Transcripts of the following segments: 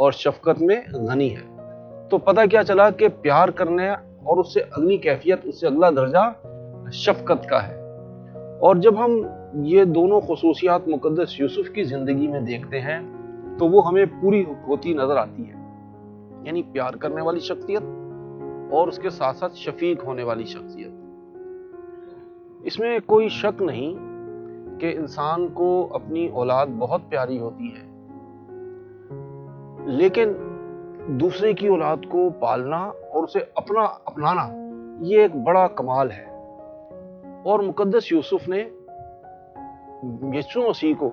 اور شفقت میں غنی ہے۔ تو پتہ کیا چلا کہ پیار کرنے اور اس سے اگلی کیفیت، اس سے اگلا درجہ شفقت کا ہے۔ اور جب ہم یہ دونوں خصوصیات مقدس یوسف کی زندگی میں دیکھتے ہیں تو وہ ہمیں پوری ہوتی نظر آتی ہے، یعنی پیار کرنے والی شخصیت اور اس کے ساتھ ساتھ شفیق ہونے والی شخصیت۔ اس میں کوئی شک نہیں کہ انسان کو اپنی اولاد بہت پیاری ہوتی ہے، لیکن دوسرے کی اولاد کو پالنا اور اسے اپنانا یہ ایک بڑا کمال ہے۔ اور مقدس یوسف نے یسوع مسیح کو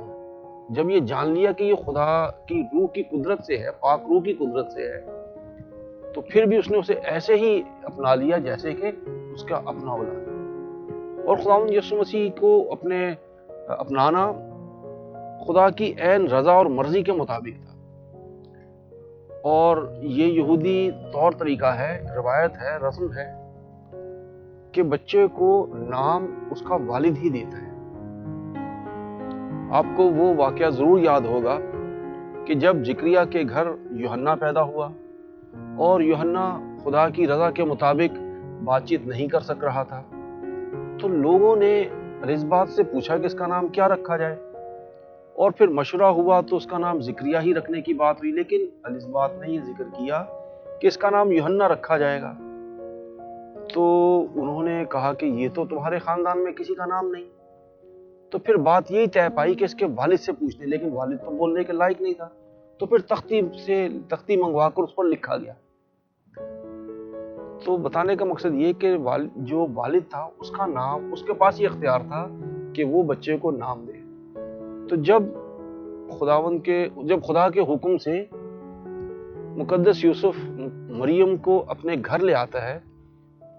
جب یہ جان لیا کہ یہ خدا کی روح کی قدرت سے ہے، پاک روح کی قدرت سے ہے، تو پھر بھی اس نے اسے ایسے ہی اپنا لیا جیسے کہ اس کا اپنا اولاد۔ اور خداوند یسوع مسیح کو اپنانا خدا کی عین رضا اور مرضی کے مطابق تھا۔ اور یہ یہودی طور طریقہ ہے، روایت ہے، رسم ہے کہ بچے کو نام اس کا والد ہی دیتا ہے۔ آپ کو وہ واقعہ ضرور یاد ہوگا کہ جب زکریا کے گھر یوحنا پیدا ہوا اور یوحنا خدا کی رضا کے مطابق بات چیت نہیں کر سک رہا تھا، تو لوگوں نے الزبات سے پوچھا کہ اس کا نام کیا رکھا جائے، اور پھر مشورہ ہوا تو اس کا نام زکریا ہی رکھنے کی بات ہوئی، لیکن الزبات نے یہ ذکر کیا کہ اس کا نام یوحنا رکھا جائے گا۔ تو انہوں نے کہا کہ یہ تو تمہارے خاندان میں کسی کا نام نہیں۔ تو پھر بات یہی طے پائی کہ اس کے والد سے پوچھتے، لیکن والد تو بولنے کے لائق نہیں تھا، تو پھر تختی منگوا کر اس پر لکھا گیا۔ تو بتانے کا مقصد یہ کہ جو والد تھا اس کا نام، اس کے پاس یہ اختیار تھا کہ وہ بچے کو نام دے۔ تو جب خدا کے حکم سے مقدس یوسف مریم کو اپنے گھر لے آتا ہے،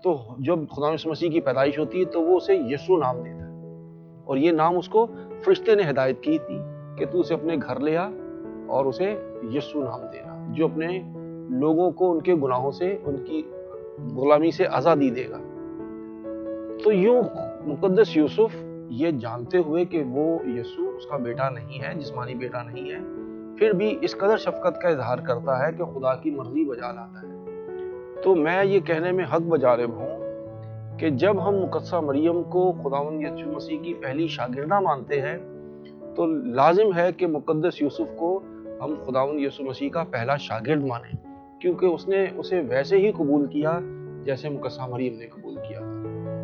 تو جب خدا یسوع مسیح کی پیدائش ہوتی ہے تو وہ اسے یسوع نام دیتا ہے، اور یہ نام اس کو فرشتے نے ہدایت کی تھی کہ تو اسے اپنے گھر لے آ اور اسے یسوع نام دینا، جو اپنے لوگوں کو ان کے گناہوں سے، ان کی غلامی سے آزادی دے گا۔ تو یوں مقدس یوسف یہ جانتے ہوئے کہ وہ یسوع اس کا بیٹا نہیں ہے، جسمانی بیٹا نہیں ہے، پھر بھی اس قدر شفقت کا اظہار کرتا ہے کہ خدا کی مرضی بجا لاتا ہے۔ تو میں یہ کہنے میں حق بجانب ہوں کہ جب ہم مقدسہ مریم کو خداوند یسوع مسیح کی پہلی شاگردہ مانتے ہیں تو لازم ہے کہ مقدس یوسف کو ہم خداوند یسوع مسیح کا پہلا شاگرد مانیں، کیونکہ اس نے اسے ویسے ہی قبول کیا جیسے مقدسہ مریم نے قبول کیا۔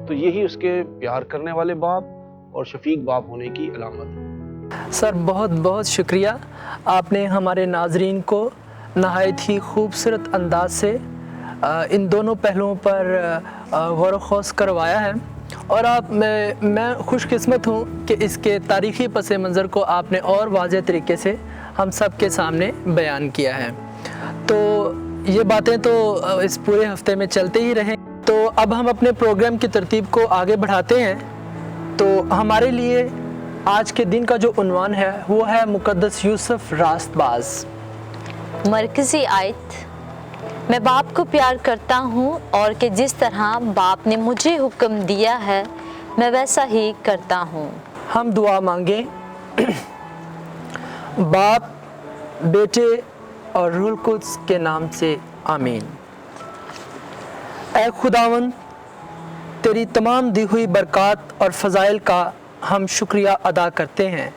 تو یہی اس کے پیار کرنے والے باپ اور شفیق باپ ہونے کی علامت ہے۔ سر بہت بہت شکریہ، آپ نے ہمارے ناظرین کو نہایت ہی خوبصورت انداز سے ان دونوں پہلوؤں پر غور و خوض کروایا ہے، اور میں خوش قسمت ہوں کہ اس کے تاریخی پس منظر کو آپ نے اور واضح طریقے سے ہم سب کے سامنے بیان کیا ہے۔ تو یہ باتیں تو اس پورے ہفتے میں چلتے ہی رہیں۔ تو اب ہم اپنے پروگرام کی ترتیب کو آگے بڑھاتے ہیں۔ تو ہمارے لیے آج کے دن کا جو عنوان ہے وہ ہے مقدس یوسف راست باز۔ مرکزی آیت: میں باپ کو پیار کرتا ہوں اور کہ جس طرح باپ نے مجھے حکم دیا ہے میں ویسا ہی کرتا ہوں۔ ہم دعا مانگیں۔ باپ، بیٹے اور روح القدس کے نام سے آمین۔ اے خداوند، تیری تمام دی ہوئی برکات اور فضائل کا ہم شکریہ ادا کرتے ہیں۔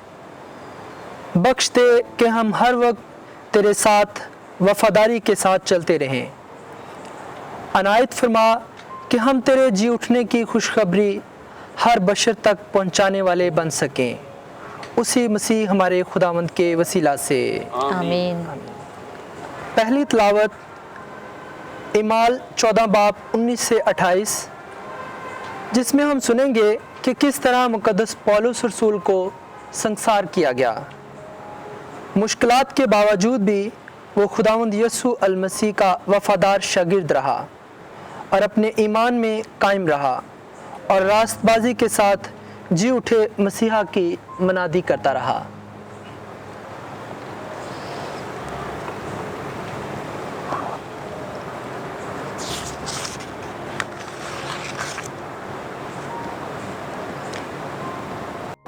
بخش دے کہ ہم ہر وقت تیرے ساتھ وفاداری کے ساتھ چلتے رہیں۔ عنایت فرما کہ ہم تیرے جی اٹھنے کی خوشخبری ہر بشر تک پہنچانے والے بن سکیں، اسی مسیح ہمارے خداوند کے وسیلہ سے آمین۔ پہلی تلاوت اعمال 14 باب 19 سے 28، جس میں ہم سنیں گے کہ کس طرح مقدس پولس رسول کو سنسار کیا گیا۔ مشکلات کے باوجود بھی وہ خداوند یسوع المسیح کا وفادار شاگرد رہا اور اپنے ایمان میں قائم رہا اور راست بازی کے ساتھ جی اٹھے مسیحا کی منادی کرتا رہا۔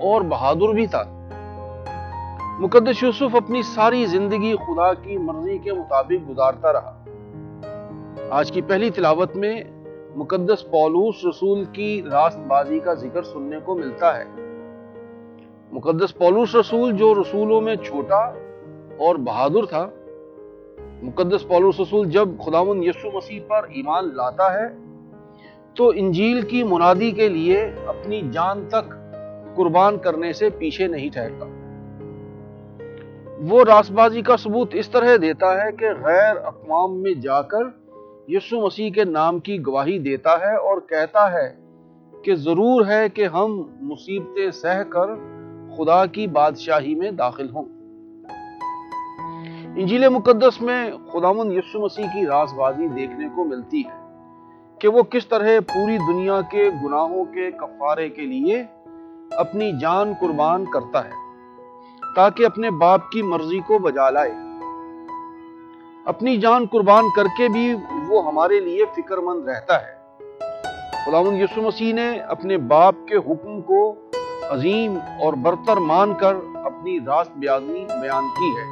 اور بہادر بھی تھا۔ مقدس یوسف اپنی ساری زندگی خدا کی مرضی کے مطابق گزارتا رہا۔ آج کی پہلی تلاوت میں مقدس پولس رسول کی راست بازی کا ذکر سننے کو ملتا ہے۔ مقدس پولس رسول جو رسولوں میں چھوٹا اور بہادر تھا، مقدس پولس رسول جب خداوند یسوع مسیح پر ایمان لاتا ہے تو انجیل کی منادی کے لیے اپنی جان تک قربان کرنے سے پیچھے نہیں ٹھہرتا۔ وہ راست بازی کا ثبوت اس طرح دیتا ہے کہ غیر اقوام میں جا کر یسوع مسیح کے نام کی گواہی دیتا ہے اور کہتا ہے کہ ضرور ہے کہ ہم مصیبتیں سہ کر خدا کی بادشاہی میں داخل ہوں۔ انجیل مقدس میں خداوند یسوع مسیح کی راست بازی دیکھنے کو ملتی ہے کہ وہ کس طرح پوری دنیا کے گناہوں کے کفارے کے لیے اپنی جان قربان کرتا ہے تاکہ اپنے باپ کی مرضی کو بجا لائے۔ اپنی جان قربان کر کے بھی وہ ہمارے لیے فکر مند رہتا ہے۔ خداوند یسوع مسیح نے اپنے باپ کے حکم کو عظیم اور برتر مان کر اپنی راست بازی بیان کی ہے۔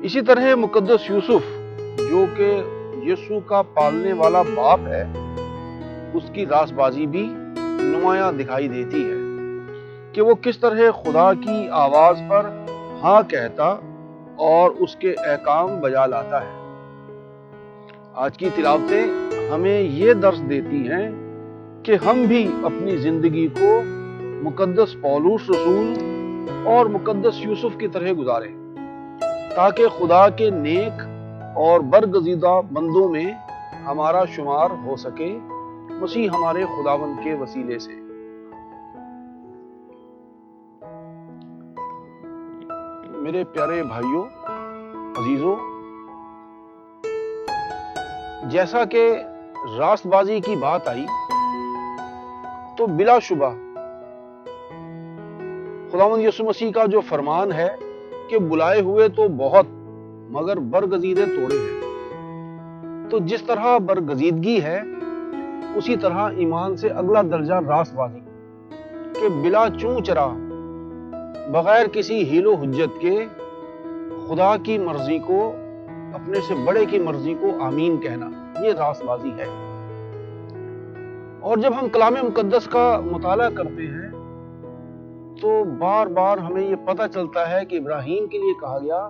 اسی طرح مقدس یوسف جو کہ یسوع کا پالنے والا باپ ہے، اس کی راست بازی بھی نمایاں دکھائی دیتی ہے کہ وہ کس طرح خدا کی آواز پر ہاں کہتا اور اس کے احکام بجا لاتا ہے۔ آج کی تلاوتیں ہمیں یہ درس دیتی ہیں کہ ہم بھی اپنی زندگی کو مقدس پولس رسول اور مقدس یوسف کی طرح گزاریں تاکہ خدا کے نیک اور برگزیدہ بندوں میں ہمارا شمار ہو سکے، مسیح ہمارے خداوند کے وسیلے سے۔ میرے پیارے بھائیوں، عزیزوں، جیسا کہ راست بازی کی بات آئی تو بلا شبہ خداوند یسوع مسیح کا جو فرمان ہے کہ بلائے ہوئے تو بہت مگر برگزیدے توڑے ہیں، تو جس طرح برگزیدگی ہے اسی طرح ایمان سے اگلا درجہ راست بازی کہ بلا چوں چرا بغیر کسی حیل و حجت کے خدا کی مرضی کو، اپنے سے بڑے کی مرضی کو آمین کہنا، یہ راست بازی ہے۔ اور جب ہم کلام مقدس کا مطالعہ کرتے ہیں تو بار بار ہمیں یہ پتہ چلتا ہے کہ ابراہیم کے لیے کہا گیا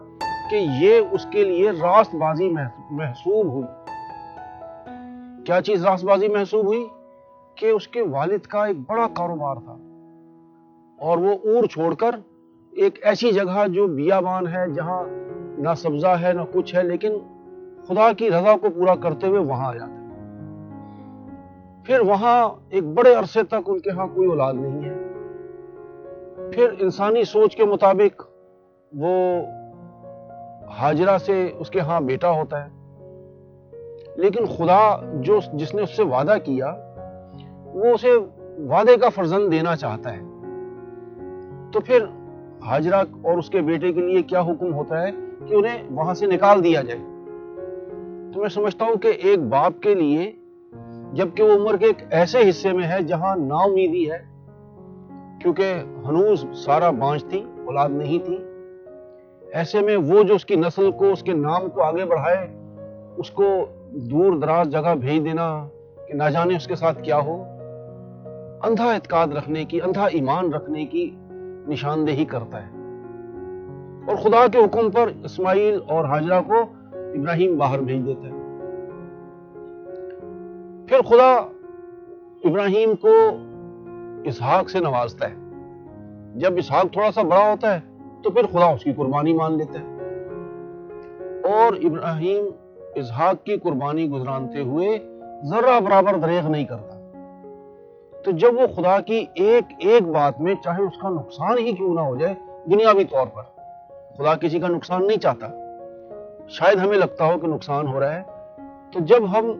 کہ یہ اس کے لیے راست بازی محسوب ہوئی۔ کیا چیز راست بازی محسوب ہوئی؟ کہ اس کے والد کا ایک بڑا کاروبار تھا اور وہ اور چھوڑ کر ایک ایسی جگہ جو بیابان ہے، جہاں نہ سبزہ ہے نہ کچھ ہے، لیکن خدا کی رضا کو پورا کرتے ہوئے وہاں آ جاتے ہیں۔ پھر وہاں ایک بڑے عرصے تک ان کے ہاں کوئی اولاد نہیں ہے۔ پھر انسانی سوچ کے مطابق وہ ہاجرہ سے اس کے ہاں بیٹا ہوتا ہے، لیکن خدا جس نے اس سے وعدہ کیا وہ اسے وعدے کا فرزند دینا چاہتا ہے۔ تو پھر ہاجرہ اور اس کے بیٹے کے لیے کیا حکم ہوتا ہے کہ انہیں وہاں سے نکال دیا جائے۔ تو میں سمجھتا ہوں کہ ایک باپ کے لیے، جبکہ وہ عمر کے ایک ایسے حصے میں ہے جہاں نا امیدی ہے، کیونکہ ہنوز سارا بانجھ تھی، اولاد نہیں تھی، ایسے میں وہ جو اس کی نسل کو، اس کے نام کو آگے بڑھائے، اس کو دور دراز جگہ بھیج دینا کہ نہ جانے اس کے ساتھ کیا ہو، اندھا اعتقاد رکھنے کی، اندھا ایمان رکھنے کی نشاندہی کرتا ہے۔ اور خدا کے حکم پر اسماعیل اور ہاجرہ کو ابراہیم باہر بھیج دیتا ہے۔ پھر خدا ابراہیم کو اسحاق سے نوازتا ہے۔ جب اسحاق تھوڑا سا بڑا ہوتا ہے تو پھر خدا اس کی قربانی مان لیتا ہے، اور ابراہیم اسحاق کی قربانی گزرانتے ہوئے ذرہ برابر دریغ نہیں کرتا۔ تو جب وہ خدا کی ایک ایک بات میں، چاہے اس کا نقصان ہی کیوں نہ ہو جائے، دنیاوی طور پر خدا کسی کا نقصان نہیں چاہتا، شاید ہمیں لگتا ہو کہ نقصان ہو رہا ہے، تو جب ہم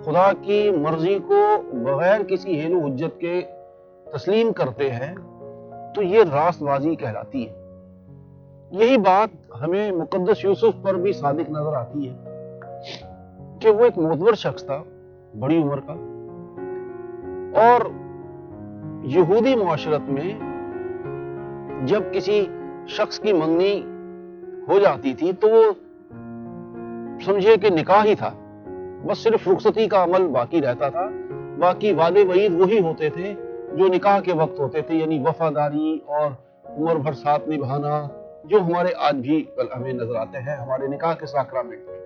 خدا کی مرضی کو بغیر کسی حیل و حجت کے تسلیم کرتے ہیں تو یہ راست بازی کہلاتی ہے۔ یہی بات ہمیں مقدس یوسف پر بھی صادق نظر آتی ہے کہ وہ ایک معتبر شخص تھا، بڑی عمر کا، اور یہودی معاشرت میں جب کسی شخص کی منگنی ہو جاتی تھی تو وہ سمجھے کہ نکاح ہی تھا، بس صرف رخصتی کا عمل باقی رہتا تھا، باقی وعدے وعید وہی ہوتے تھے جو نکاح کے وقت ہوتے تھے، یعنی وفاداری اور عمر بھر ساتھ نبھانا، جو ہمارے آج بھی ہمیں نظر آتے ہیں ہمارے نکاح کے ساکرامنٹ میں۔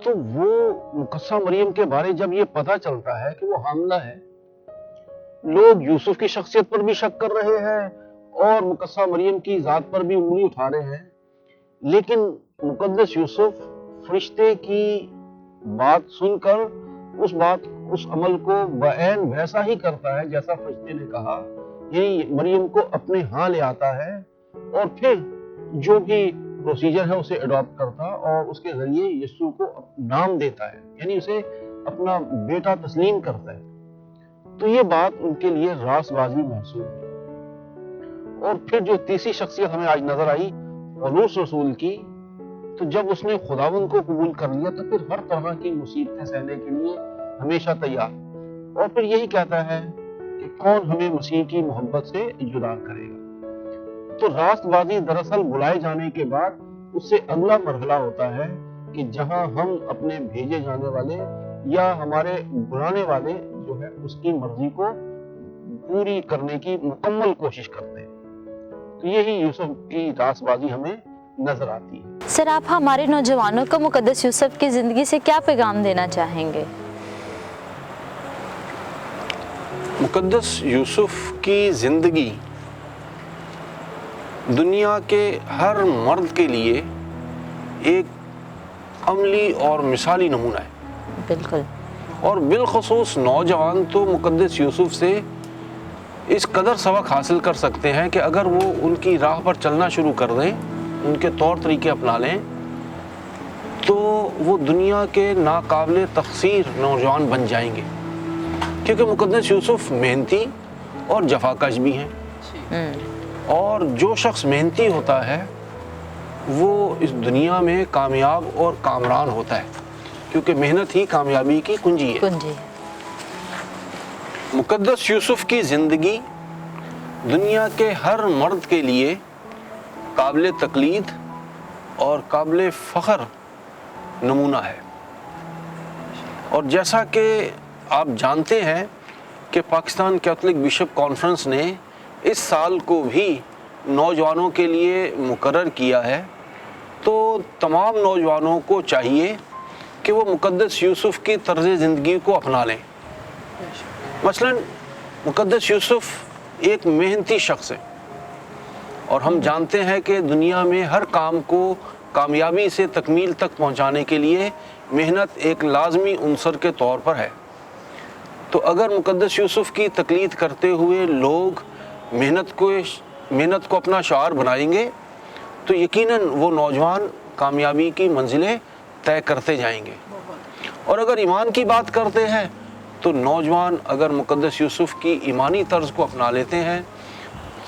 تو وہ مقدسہ مریم کے بارے جب یہ پتہ چلتا ہے کہ وہ حاملہ ہے، لوگ یوسف کی شخصیت پر بھی شک کر رہے ہیں اور مقدسہ مریم کی ذات پر بھی انگلی اٹھا رہے ہیں، لیکن مقدس یوسف فرشتے کی بات سن کر اس عمل کو بعین ویسا ہی کرتا ہے جیسا فرشتے نے کہا، یعنی مریم کو اپنے ہاں لے آتا ہے اور پھر جو بھی پروسیجر ہے اسے اڈاپٹ کرتا اور اس کے ذریعے یسوع کو نام دیتا ہے، یعنی اسے اپنا بیٹا تسلیم کرتا ہے۔ تو یہ بات ان کے لیے راست بازی محسوس ہوئی۔ اور پھر جو تیسری شخصیت ہمیں آج نظر آئی پولس رسول کی، تو جب اس نے خداوند کو قبول کر لیا تو پھر ہر طرح کی مصیبتیں سہنے کے لیے ہمیشہ تیار، اور پھر یہی کہتا ہے کہ کون ہمیں مسیح کی محبت سے جدا کرے گا۔ تو راست بازی دراصل بلائے جانے کے بعد اس سے اگلا مرحلہ ہوتا ہے کہ جہاں ہم اپنے بھیجے جانے والے یا ہمارے بلانے والے جو ہے اس کی مرضی کو پوری کرنے کی مکمل کوشش کرتے ہیں۔ تو یہی یوسف کی راست بازی ہمیں نظر آتی ہے۔ سر، آپ ہمارے نوجوانوں کو مقدس یوسف کی زندگی سے کیا پیغام دینا چاہیں گے؟ مقدس یوسف کی زندگی دنیا کے ہر مرد کے لیے ایک عملی اور مثالی نمونہ ہے، بالکل، اور بالخصوص نوجوان تو مقدس یوسف سے اس قدر سبق حاصل کر سکتے ہیں کہ اگر وہ ان کی راہ پر چلنا شروع کر دیں، ان کے طور طریقے اپنا لیں، تو وہ دنیا کے ناقابل تقصیر نوجوان بن جائیں گے، کیونکہ مقدس یوسف محنتی اور جفاکش بھی ہیں، اور جو شخص محنتی ہوتا ہے وہ اس دنیا میں کامیاب اور کامران ہوتا ہے، کیونکہ محنت ہی کامیابی کی کنجی ہے۔ مقدس یوسف کی زندگی دنیا کے ہر مرد کے لیے قابل تقلید اور قابل فخر نمونہ ہے، اور جیسا کہ آپ جانتے ہیں کہ پاکستان کیتھولک بشپ کانفرنس نے اس سال کو بھی نوجوانوں کے لیے مقرر کیا ہے، تو تمام نوجوانوں کو چاہیے کہ وہ مقدس یوسف کی طرز زندگی کو اپنا لیں۔ مثلا مقدس یوسف ایک محنتی شخص ہے، اور ہم جانتے ہیں کہ دنیا میں ہر کام کو کامیابی سے تکمیل تک پہنچانے کے لیے محنت ایک لازمی عنصر کے طور پر ہے۔ تو اگر مقدس یوسف کی تقلید کرتے ہوئے لوگ محنت کو اپنا شعار بنائیں گے تو یقیناً وہ نوجوان کامیابی کی منزلیں طے کرتے جائیں گے۔ اور اگر ایمان کی بات کرتے ہیں تو نوجوان اگر مقدس یوسف کی ایمانی طرز کو اپنا لیتے ہیں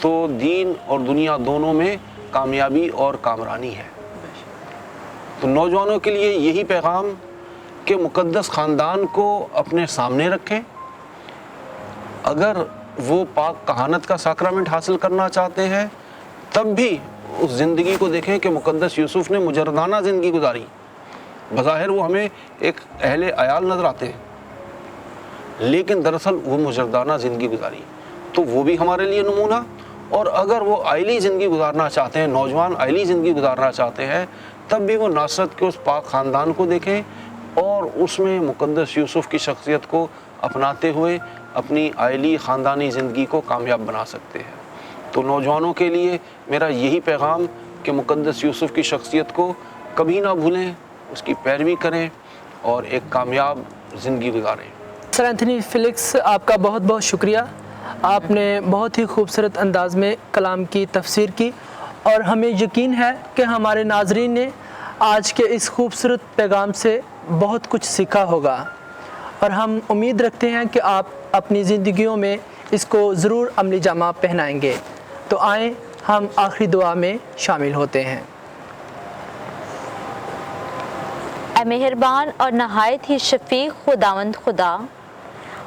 تو دین اور دنیا دونوں میں کامیابی اور کامرانی ہے۔ تو نوجوانوں کے لیے یہی پیغام کہ مقدس خاندان کو اپنے سامنے رکھیں، اگر وہ پاک کہانت کا ساکرامنٹ حاصل کرنا چاہتے ہیں تب بھی اس زندگی کو دیکھیں کہ مقدس یوسف نے مجردانہ زندگی گزاری۔ بظاہر وہ ہمیں ایک اہل عیال نظر آتے ہیں، لیکن دراصل وہ مجردانہ زندگی گزاری، تو وہ بھی ہمارے لیے نمونہ۔ اور اگر وہ عائلی زندگی گزارنا چاہتے ہیں، نوجوان عائلی زندگی گزارنا چاہتے ہیں، تب بھی وہ ناصرت کے اس پاک خاندان کو دیکھیں اور اس میں مقدس یوسف کی شخصیت کو اپناتے ہوئے اپنی عائلی خاندانی زندگی کو کامیاب بنا سکتے ہیں۔ تو نوجوانوں کے لیے میرا یہی پیغام کہ مقدس یوسف کی شخصیت کو کبھی نہ بھولیں، اس کی پیروی کریں اور ایک کامیاب زندگی گزاریں۔ سر اینتھنی فیلکس، آپ کا بہت بہت شکریہ، آپ نے بہت ہی خوبصورت انداز میں کلام کی تفسیر کی، اور ہمیں یقین ہے کہ ہمارے ناظرین نے آج کے اس خوبصورت پیغام سے بہت کچھ سیکھا ہوگا، اور ہم امید رکھتے ہیں کہ آپ اپنی زندگیوں میں اس کو ضرور عملی جامہ پہنائیں گے۔ تو آئیں ہم آخری دعا میں شامل ہوتے ہیں۔ اے مہربان اور نہایت ہی شفیق خداوند خدا،